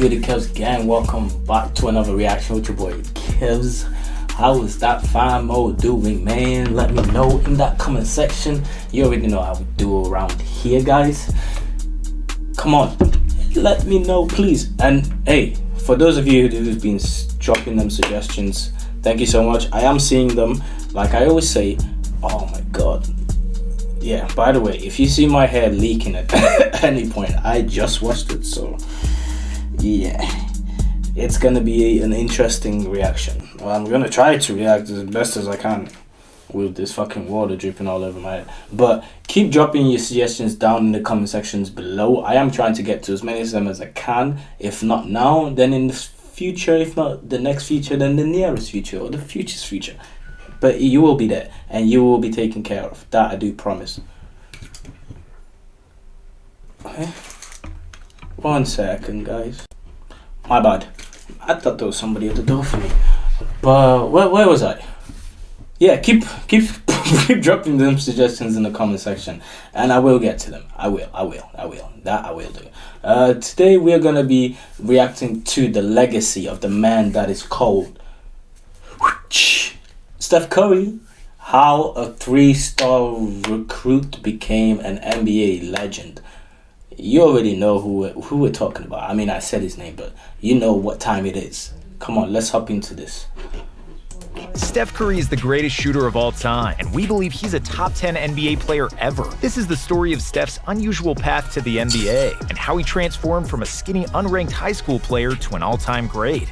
good, the Kevs gang? Welcome back to another reaction with your boy Kevs. How is that famo doing, man? Let me know in that comment section. You already know how we do around here, guys. Come on, let me know, please. And hey, for those of you who've been dropping them suggestions, thank you so much. I am seeing them. Like I always say, oh my god. Yeah, by the way, if you see my hair leaking at any point, I just washed it, so yeah, it's gonna be an interesting reaction. Well, I'm gonna try to react as best as I can with this fucking water dripping all over my head. But keep dropping your suggestions down in the comment sections below. I am trying to get to as many of them as I can. If not now, then in the future. If not the next future, then the nearest future or the future's future. But you will be there and you will be taken care of. That I do promise. Okay. 1 second, guys. My bad. I thought there was somebody at the door for me. But where was I? Yeah, keep dropping them suggestions in the comment section, and I will get to them. I will. That I will do. Today we're gonna be reacting to the legacy of the man that is called Steph Curry. How a 3-star recruit became an NBA legend. You already know who we're talking about. I mean, I said his name, but you know what time it is. Come on, let's hop into this. Steph Curry is the greatest shooter of all time, and we believe he's a top 10 NBA player ever. This is the story of Steph's unusual path to the NBA, and how he transformed from a skinny, unranked high school player to an all-time great.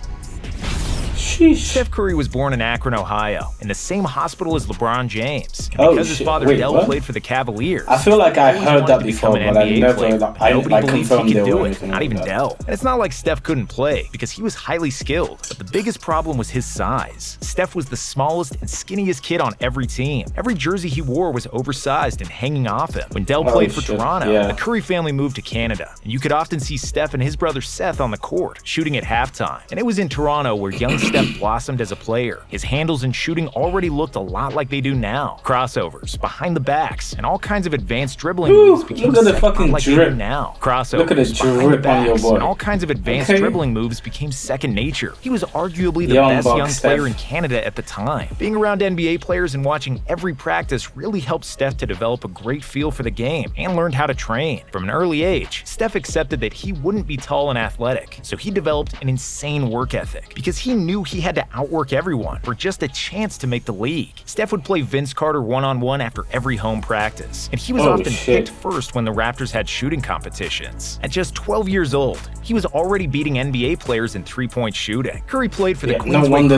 Sheesh. Steph Curry was born in Akron, Ohio, in the same hospital as LeBron James. And because his father Dell played for the Cavaliers, I feel like I heard that before, but I never nobody believed he could do it, not not even Dell. And it's not like Steph couldn't play, because he was highly skilled, but the biggest problem was his size. Steph was the smallest and skinniest kid on every team. Every jersey he wore was oversized and hanging off him. When Dell played for Toronto, the Curry family moved to Canada, and you could often see Steph and his brother Seth on the court, shooting at halftime. And it was in Toronto where young Steph blossomed as a player. His handles and shooting already looked a lot like they do now. Crossovers, behind the backs, and all kinds of advanced dribbling moves became like they do now. Crossovers, behind the backs, and all kinds of advanced dribbling moves became second nature. He was arguably the best young player in Canada at the time. Being around NBA players and watching every practice really helped Steph to develop a great feel for the game and learned how to train. From an early age, Steph accepted that he wouldn't be tall and athletic, so he developed an insane work ethic because he knew he had to outwork everyone for just a chance to make the league. Steph would play Vince Carter one-on-one after every home practice, and he was often picked first when the Raptors had shooting competitions. At just 12 years old, he was already beating NBA players in three-point shooting. Curry played for the Queensway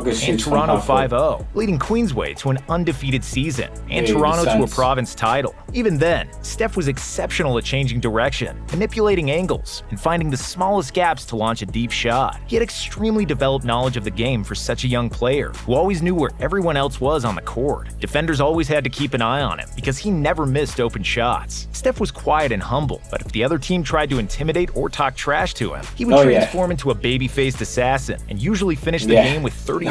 Christian School and Toronto 5-0, leading Queensway to an undefeated season and Toronto to a province title. Even then, Steph was exceptional at changing direction, manipulating angles, and finding the smallest gaps to launch a deep shot. He had extremely developed knowledge of the game for such a young player, who always knew where everyone else was on the court. Defenders always had to keep an eye on him because he never missed open shots. Steph was quiet and humble, but if the other team tried to intimidate or talk trash to him, he would transform into a baby-faced assassin and usually finish the game with 30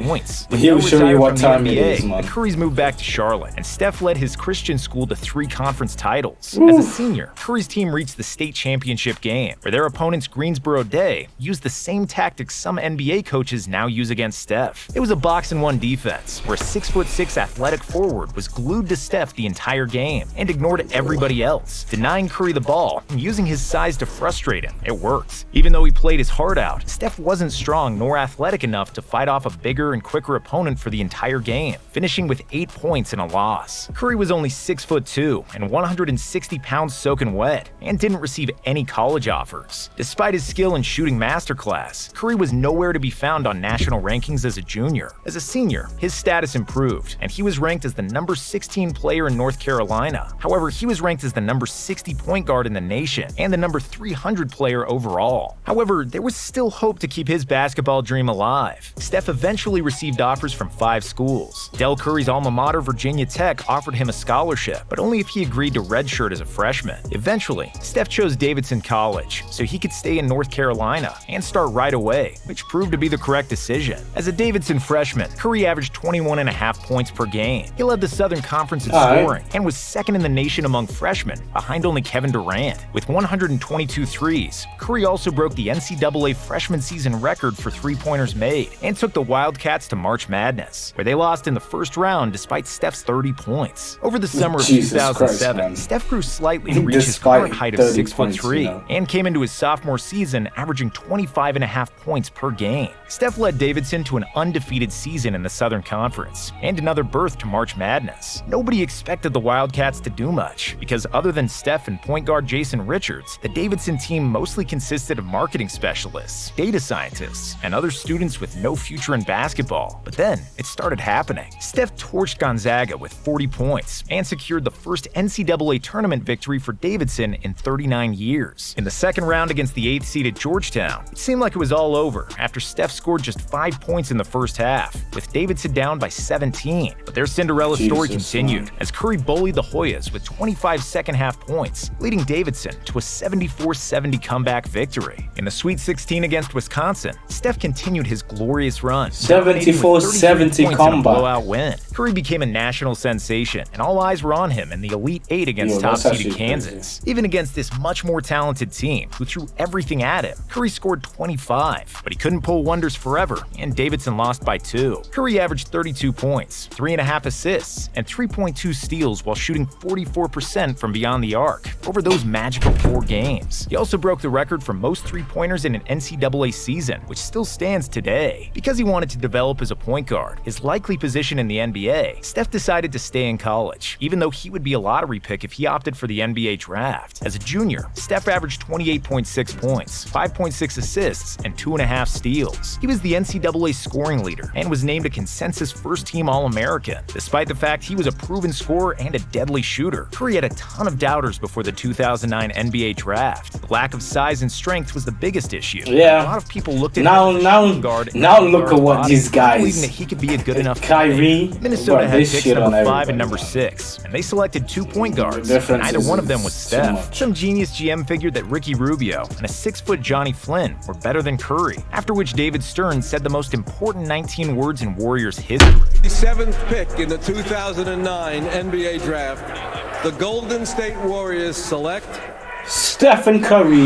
points. When he would show you what time NBA, it is, man. The Currys moved back to Charlotte, and Steph led his Christian school to 3 conference titles. As a senior, Curry's team reached the state championship game, where their opponents Greensboro Day used the same tactics some NBA coaches now use against Steph. It was a box-and-one defense, where a 6'6" athletic forward was glued to Steph the entire game and ignored everybody else, denying Curry the ball and using his size to frustrate him. It worked. Even though he played his heart out, Steph wasn't strong nor athletic enough to fight off a bigger and quicker opponent for the entire game, finishing with 8 points in a loss. Curry was only 6'2" and 160 pounds soaking wet, and didn't receive any college offers. Despite his skill in shooting masterclass, Curry was nowhere to be found on national rankings as a junior. As a senior, his status improved, and he was ranked as the number 16 player in North Carolina. However, he was ranked as the number 60 point guard in the nation and the number 300 player overall. However, there was still hope to keep his basketball dream alive. Steph eventually received offers from 5 schools. Del Curry's alma mater, Virginia Tech, offered him a scholarship, but only if he agreed to redshirt as a freshman. Eventually, Steph chose Davidson College so he could stay in North Carolina and start right away, which proved to be be the correct decision. As a Davidson freshman, Curry averaged 21.5 points per game. He led the Southern Conference in scoring and was second in the nation among freshmen, behind only Kevin Durant. With 122 threes, Curry also broke the NCAA freshman season record for three-pointers made and took the Wildcats to March Madness, where they lost in the first round despite Steph's 30 points. Over the summer of 2007, Steph grew slightly to reach his current height of 6'3" and came into his sophomore season averaging 25.5 points per game. Steph led Davidson to an undefeated season in the Southern Conference and another berth to March Madness. Nobody expected the Wildcats to do much because other than Steph and point guard Jason Richards, the Davidson team mostly consisted of marketing specialists, data scientists, and other students with no future in basketball. But then it started happening. Steph torched Gonzaga with 40 points and secured the first NCAA tournament victory for Davidson in 39 years. In the second round against the 8th seeded Georgetown, it seemed like it was all over after Steph scored just 5 points in the first half, with Davidson down by 17. But their Cinderella story continued as Curry bullied the Hoyas with 25 second-half points, leading Davidson to a 74-70 comeback victory. In the Sweet 16 against Wisconsin, Steph continued his glorious run, 74-70 comeback blowout win. Curry became a national sensation, and all eyes were on him in the Elite Eight against top-seeded Kansas. Even against this much more talented team, who threw everything at him, Curry scored 25, but he couldn't pull wonders forever, and Davidson lost by 2. Curry averaged 32 points, 3.5 assists, and 3.2 steals while shooting 44% from beyond the arc over those magical 4 games. He also broke the record for most three-pointers in an NCAA season, which still stands today. Because he wanted to develop as a point guard, his likely position in the NBA, Steph decided to stay in college, even though he would be a lottery pick if he opted for the NBA draft. As a junior, Steph averaged 28.6 points, 5.6 assists, and 2.5 steals. He was the NCAA scoring leader and was named a consensus first-team All-American. Despite the fact he was a proven scorer and a deadly shooter, Curry had a ton of doubters before the 2009 NBA draft. The lack of size and strength was the biggest issue. Yeah. A lot of people looked at now look at what these guys, believing that he could be a good enough Kyrie. Minnesota had picks number 5 and number 6, and they selected 2 point guards, and neither one of them was Steph. Some genius GM figured that Ricky Rubio and a 6-foot Johnny Flynn were better than Curry, after which David Stern said the most important 19 words in Warriors history. The 7th pick in the 2009 NBA draft, the Golden State Warriors select Stephen Curry.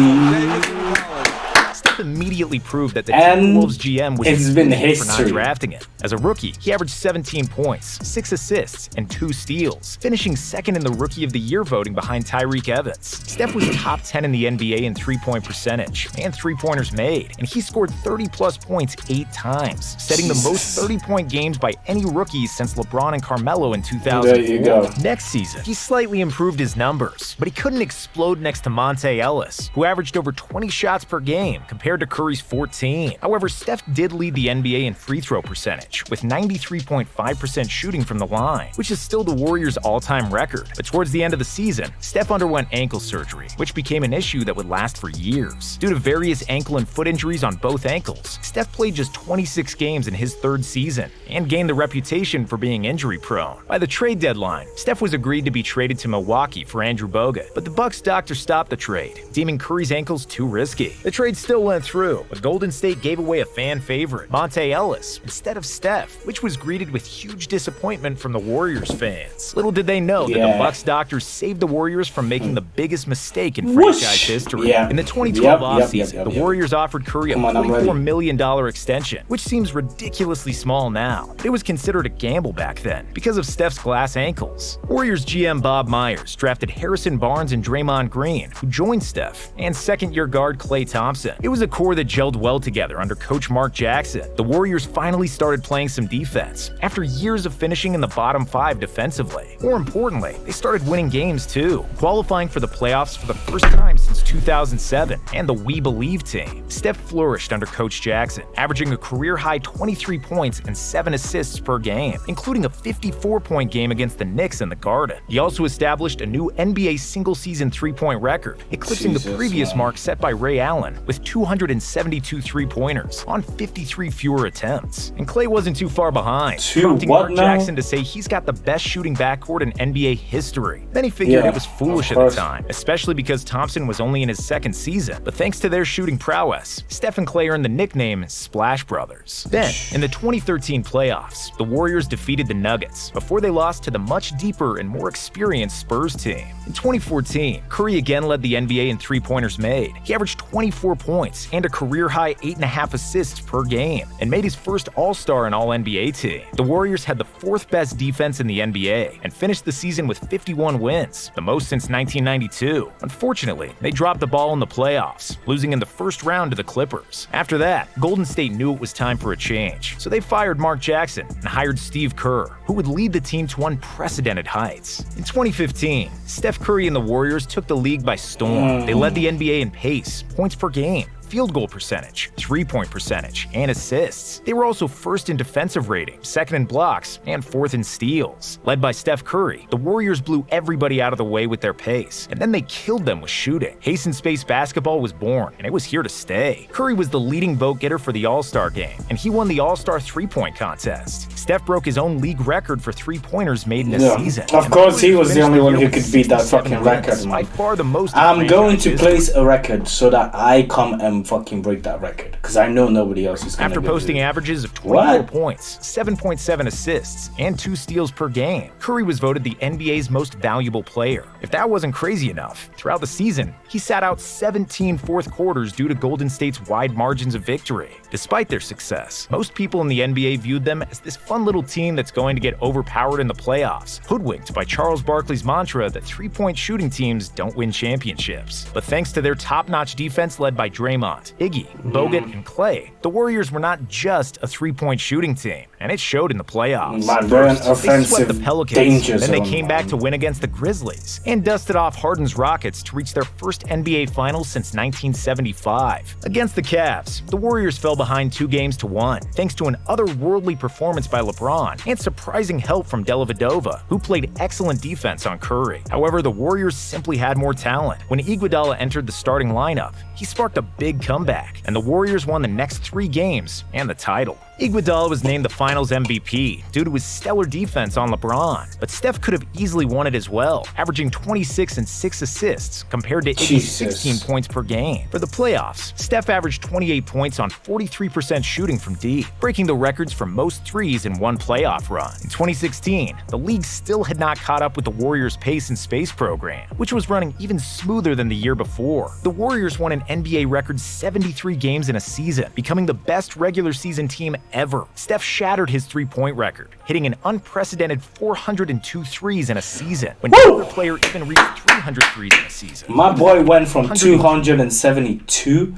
Steph immediately proved that the Timberwolves GM was for not drafting him. As a rookie, he averaged 17 points, 6 assists, and 2 steals, finishing second in the Rookie of the Year voting behind Tyreke Evans. Steph was top 10 in the NBA in three-point percentage and three-pointers made, and he scored 30-plus points 8 times, setting the most 30-point games by any rookies since LeBron and Carmelo in 2004. There you go. Next season, he slightly improved his numbers, but he couldn't explode next to Monte Ellis, who averaged over 20 shots per game compared to Curry's 14. However, Steph did lead the NBA in free throw percentage, with 93.5% shooting from the line, which is still the Warriors' all-time record. But towards the end of the season, Steph underwent ankle surgery, which became an issue that would last for years. Due to various ankle and foot injuries on both ankles, Steph played just 26 games in his 3rd season and gained the reputation for being injury-prone. By the trade deadline, Steph was agreed to be traded to Milwaukee for Andrew Bogut, but the Bucks doctor stopped the trade, deeming Curry's ankles too risky. The trade still went through, but Golden State gave away a fan favorite, Monte Ellis, instead of Steph, which was greeted with huge disappointment from the Warriors fans. Little did they know that the Bucks doctors saved the Warriors from making the biggest mistake in franchise history. In the 2012 offseason, the Warriors offered Curry a $44 million extension, which seems ridiculously small now. It was considered a gamble back then because of Steph's glass ankles. Warriors GM Bob Myers drafted Harrison Barnes and Draymond Green, who joined Steph, and second-year guard Klay Thompson. It was a core that gelled well together under coach Mark Jackson. The Warriors finally started playing some defense after years of finishing in the bottom 5 defensively. More importantly, they started winning games too, qualifying for the playoffs for the first time since 2007 and the We Believe team. Steph flourished under coach Jackson, averaging a career-high 23 points and 7 assists per game, including a 54-point game against the Knicks in the Garden. He also established a new NBA single-season three-point record, eclipsing the previous mark set by Ray Allen with 200 272 three-pointers on 53 fewer attempts. And Klay wasn't too far behind, To prompting what Mark now? Jackson to say he's got the best shooting backcourt in NBA history. Many figured it was foolish at the time, especially because Thompson was only in his second season. But thanks to their shooting prowess, Steph and Klay earned the nickname Splash Brothers. Then, in the 2013 playoffs, the Warriors defeated the Nuggets before they lost to the much deeper and more experienced Spurs team. In 2014, Curry again led the NBA in three-pointers made. He averaged 24 points and a career-high 8.5 assists per game, and made his first All-Star and All-NBA team. The Warriors had the fourth best defense in the NBA and finished the season with 51 wins, the most since 1992. Unfortunately, they dropped the ball in the playoffs, losing in the first round to the Clippers. After that, Golden State knew it was time for a change, so they fired Mark Jackson and hired Steve Kerr, who would lead the team to unprecedented heights. In 2015, Steph Curry and the Warriors took the league by storm. They led the NBA in pace, points per game, field goal percentage, three-point percentage, and assists. They were also first in defensive rating, second in blocks, and fourth in steals. Led by Steph Curry, the Warriors blew everybody out of the way with their pace, and then they killed them with shooting. Hasten-space basketball was born, and it was here to stay. Curry was the leading vote-getter for the All-Star game, and he won the All-Star three-point contest. Steph broke his own league record for three-pointers made in a season. Of course, he was the only one who could beat that fucking record, man. By far the most. I'm going to place a record so that I come and fucking break that record, because I know nobody else is going to. After posting averages of 24 points, 7.7 assists, and 2 steals per game, Curry was voted the NBA's most valuable player. If that wasn't crazy enough, throughout the season, he sat out 17 fourth quarters due to Golden State's wide margins of victory. Despite their success, most people in the NBA viewed them as this fun little team that's going to get overpowered in the playoffs, hoodwinked by Charles Barkley's mantra that three-point shooting teams don't win championships. But thanks to their top-notch defense led by Draymond, Iggy, Bogut, and Klay, the Warriors were not just a three-point shooting team, and it showed in the playoffs. First, they swept the Pelicans, then they came back to win against the Grizzlies, and dusted off Harden's Rockets to reach their first NBA Finals since 1975. Against the Cavs, the Warriors fell behind 2-1, thanks to an otherworldly performance by LeBron and surprising help from Dellavedova, who played excellent defense on Curry. However, the Warriors simply had more talent. When Iguodala entered the starting lineup, he sparked a big comeback, and the Warriors won the next 3 games and the title. Iguodala was named the Finals MVP due to his stellar defense on LeBron, but Steph could have easily won it as well, averaging 26 and 6 assists compared to Iggy's 16 points per game. For the playoffs, Steph averaged 28 points on 43% shooting from deep, breaking the records for most threes in one playoff run. In 2016, the league still had not caught up with the Warriors' pace and space program, which was running even smoother than the year before. The Warriors won an NBA record 73 games in a season, becoming the best regular season team ever. Steph shattered his three-point record, hitting an unprecedented 402 threes in a season, when no other player even reached 300 threes in a season. My boy went from 272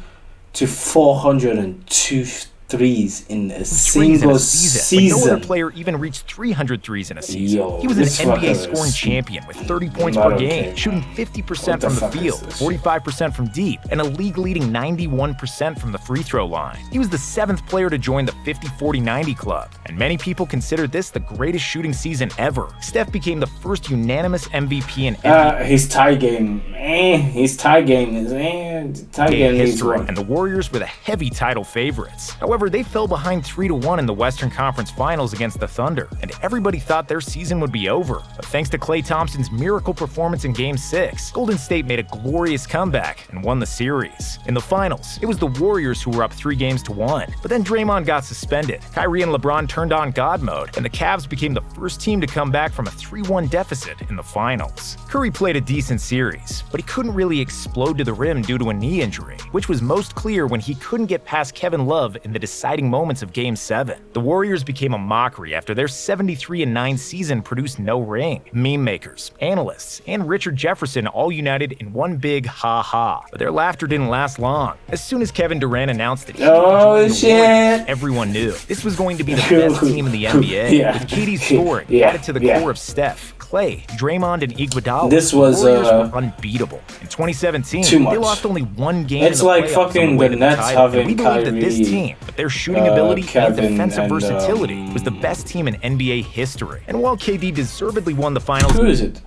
to 402 threes in a single season. No other player even reached 300 threes in a season. He was an NBA scoring champion with 30 points per game, shooting 50% from the field, 45% from deep, and a league-leading 91% from the free throw line. He was the 7th player to join the 50-40-90 club, and many people consider this the greatest shooting season ever. Steph became the first unanimous MVP in NBA history, and the Warriors were the heavy title favorites. However, they fell behind 3-1 in the Western Conference Finals against the Thunder, and everybody thought their season would be over. But thanks to Klay Thompson's miracle performance in Game 6, Golden State made a glorious comeback and won the series. In the finals, it was the Warriors who were up 3-1, but then Draymond got suspended. Kyrie and LeBron turned on God mode, and the Cavs became the first team to come back from a 3-1 deficit in the finals. Curry played a decent series, but he couldn't really explode to the rim due to a knee injury, which was most clear when he couldn't get past Kevin Love in the deciding moments of Game 7. The Warriors became a mockery after their 73-9 season produced no ring. Meme makers, analysts, and Richard Jefferson all united in one big ha-ha, but their laughter didn't last long. As soon as Kevin Durant announced that he was the Warriors, everyone knew this was going to be the best team in the NBA, with KD's scoring added to the core of Steph, Klay, Draymond, and Iguodala. This was the Warriors were unbeatable. In 2017, they lost only 1 game it's in the like playoffs fucking on the way the to the Nets title. having And we believe that this Kyrie, team, with their shooting ability Kevin and defensive and, versatility, was the best team in NBA history. And while KD deservedly won the finals, who is it?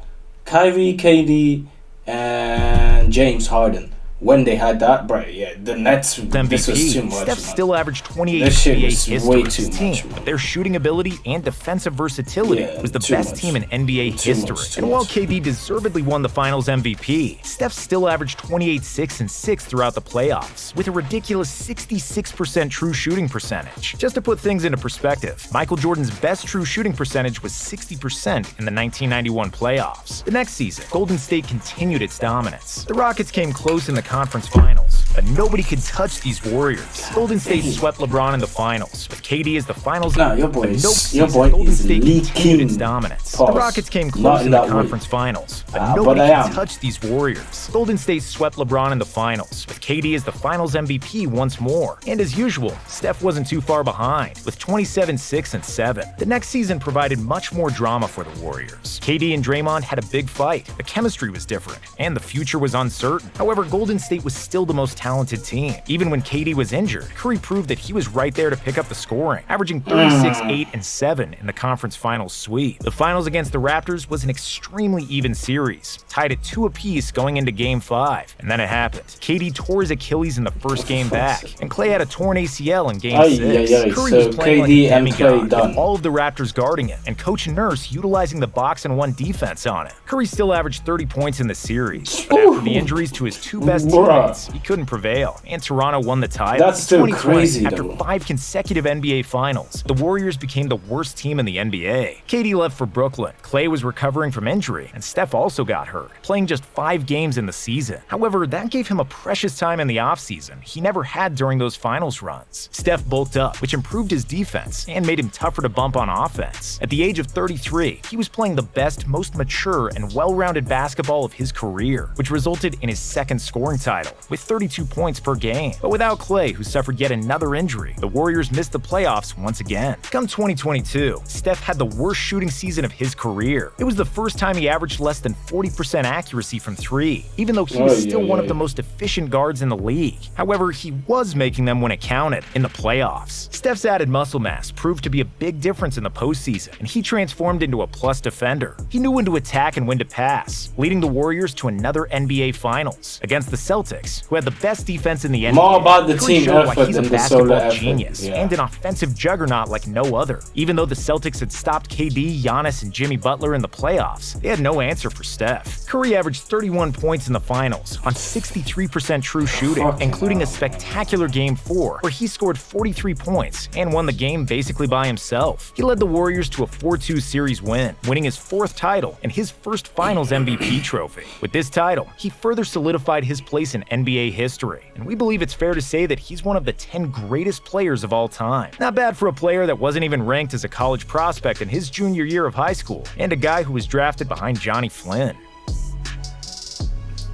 Kyrie, KD, and James Harden when they had that, bro, yeah, the Nets, MVP. this was too much. Steph still averaged 28 this shit NBA was history way with too his team, much, but their shooting ability and defensive versatility was the best much. team in NBA history. And while KD deservedly won the Finals MVP, Steph still averaged 28, 6, and 6 throughout the playoffs, with a ridiculous 66% true shooting percentage. Just to put things into perspective, Michael Jordan's best true shooting percentage was 60% in the 1991 playoffs. The next season, Golden State continued its dominance. The Rockets came close in the conference finals, but nobody could touch these Warriors. Golden State swept LeBron in the finals, with KD as the finals. Your boy Golden is State leaking. continued its dominance. Pause. The Rockets came close in the conference finals, but nobody could touch these Warriors. Golden State swept LeBron in the finals, with KD as the finals MVP once more. And as usual, Steph wasn't too far behind, with 27, 6, and 7. The next season provided much more drama for the Warriors. KD and Draymond had a big fight, the chemistry was different, and the future was uncertain. However, Golden State was still the most talented team. Even when KD was injured, Curry proved that he was right there to pick up the scoring, averaging 36, 8, and 7 in the conference finals sweep. The finals against the Raptors was an extremely even series, tied at 2 apiece going into Game 5. And then it happened. KD tore his Achilles in the first game back, and Klay had a torn ACL in Game 6. Curry was playing like a demigod, with all of the Raptors guarding it, and Coach Nurse utilizing the box-and-1 defense on it. Curry still averaged 30 points in the series, but after the injuries to his 2 best teammates, he couldn't prevail, and Toronto won the title. That's still crazy, after 5 consecutive NBA Finals, the Warriors became the worst team in the NBA. KD left for Brooklyn, Klay was recovering from injury, and Steph also got hurt, playing just 5 games in the season. However, that gave him a precious time in the offseason he never had during those finals runs. Steph bulked up, which improved his defense and made him tougher to bump on offense. At the age of 33, he was playing the best, most mature, and well-rounded basketball of his career, which resulted in his second scoring title, with 32 points per game. But without Klay, who suffered yet another injury, the Warriors missed the playoffs once again. Come 2022, Steph had the worst shooting season of his career. It was the first time he averaged less than 40% accuracy from 3, even though he was still one of the most efficient guards in the league. However, he was making them when it counted in the playoffs. Steph's added muscle mass proved to be a big difference in the postseason, and he transformed into a plus defender. He knew when to attack and when to pass, leading the Warriors to another NBA Finals against the Celtics, who had the best defense in the NBA. More about the team effort he's a than the solo basketball effort. genius and an offensive juggernaut like no other. Even though the Celtics had stopped KD, Giannis, and Jimmy Butler in the playoffs, they had no answer for Steph. Curry averaged 31 points in the finals on 63% true shooting, including a spectacular Game 4 where he scored 43 points and won the game basically by himself. He led the Warriors to a 4-2 series win, winning his 4th title and his first Finals MVP trophy. With this title, he further solidified his place in NBA history, and we believe it's fair to say that he's one of the 10 greatest players of all time. Not bad for a player that wasn't even ranked as a college prospect in his junior year of high school, and a guy who was drafted behind Johnny Flynn.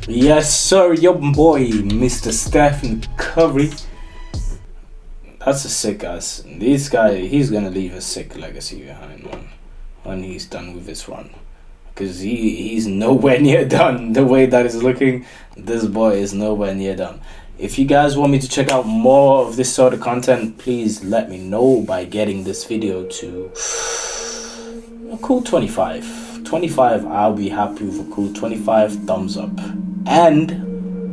Yes, sir, your boy, Mr. Stephen Curry. That's a sick ass. This guy, he's gonna leave a sick legacy behind, man, when he's done with this run. Because he's nowhere near done. The way that is looking, this boy is nowhere near done. If you guys want me to check out more of this sort of content, please let me know by getting this video to a cool 25. 25, I'll be happy with a cool 25 thumbs up. And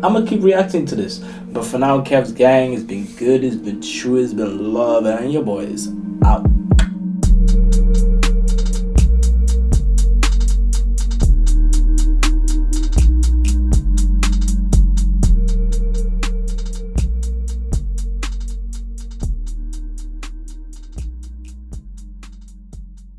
I'm gonna keep reacting to this. But for now, Kev's gang, it's been good, it's been true, it's been love, and your boy is out.